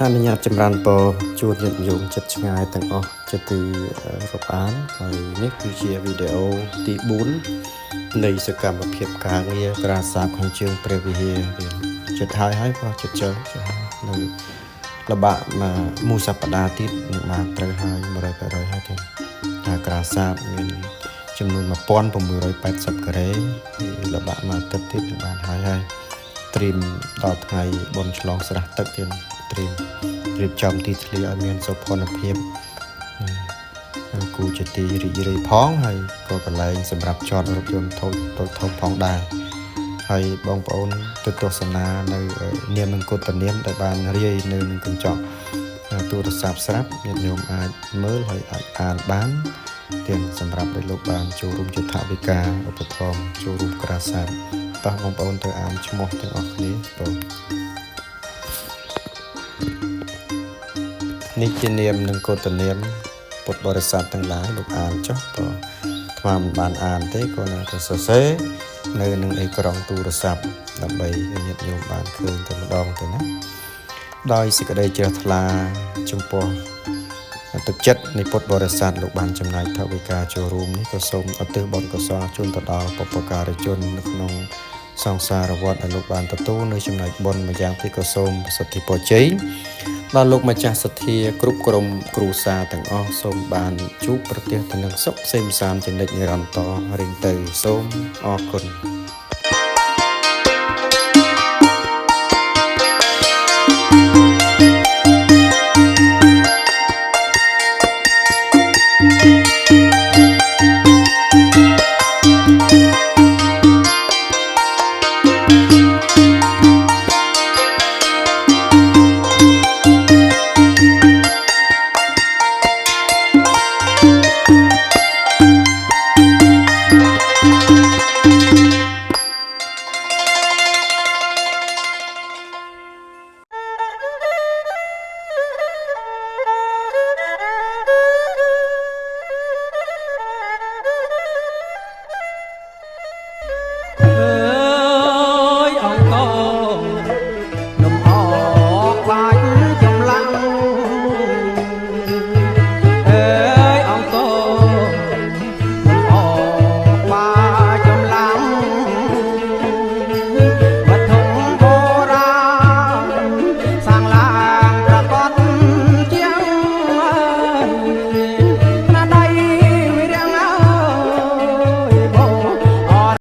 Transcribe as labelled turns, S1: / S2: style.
S1: អនុញ្ញាតចម្រើនពរជួនញាតិញោមចិត្តឆ្ងាយទាំងអស់ចិត្តទីរាប់អានហើយនេះគឺជាវីដេអូទី4នៃសកម្មភាពការងារក្រាសាបខាងជើងព្រះវិហារចិត្តហើយក៏ចិត្តចើនៅលបាក់មួយសប្តាហ៍ទៀតនឹងបានត្រូវហើយ100%ហើយទៀតការក្រាសាបមានចំនួន1680ការ៉េលបាក់មួយអាទិត្យទៀតបានហើយត្រៀមដល់ថ្ងៃបុណ្យឆ្លងស្រះទឹកទៀតត្រៀមរៀបចំទីធ្លាឲ្យមានសុខភាពគូជាទីរីករាយផងហើយក៏កន្លែងសម្រាប់ចតរថយន្តធំផងដែរហើយបងប្អូនទៅទស្សនានៅនាមនិងគុតនាមដែលបានរាយនៅនឹងកញ្ចក់ទូរស័ព្ទស្រាប់ញាតិញោមអាចមើលហើយអាចអានបានទាំងសម្រាប់ដែលលោកបានចូលរួមជាថវិកាឧបត្ថម្ភចូលរួមក្រាសាបតោះបងប្អូនទៅអានឈ្មោះទាំងអស់គ្នាបងនេះជានាមនិងកូដនាមពុទ្ធបរិស័ទទាំងឡាយលោកអានចុះក៏ថ្មមិនបានអានទេក៏នៅតែសរសេរនៅនឹងអេក្រង់ទូរស័ព្ទដើម្បីឲ្យញាតិញោមបានឃើញតែម្ដងទៅណាដោយសេចក្តីជ្រះថ្លាចំពោះទឹកចិត្តនៃពុទ្ធបរិស័ទលោកបានចំណាយថវិកាចូលរួមនេះក៏សូមឧទ្ទិសបុណ្យកុសលជូនទៅដល់បុព្វការីជននៅក្នុងសង្សារវដ្តដែលលោកបានទទួលនៅចំណែកបុណ្យម្យ៉ាងទៀតក៏សូមប្រសិទ្ធិពរជ័យដល់លោកម្ចាស់សទ្ធាគ្រប់ក្រុមគ្រួសារទាំងអស់សូមបានជួបប្រទះទៅនឹងសុខសេមសានជានិច្ចនិរន្តរ៍រៀងទៅសូមអរគុណ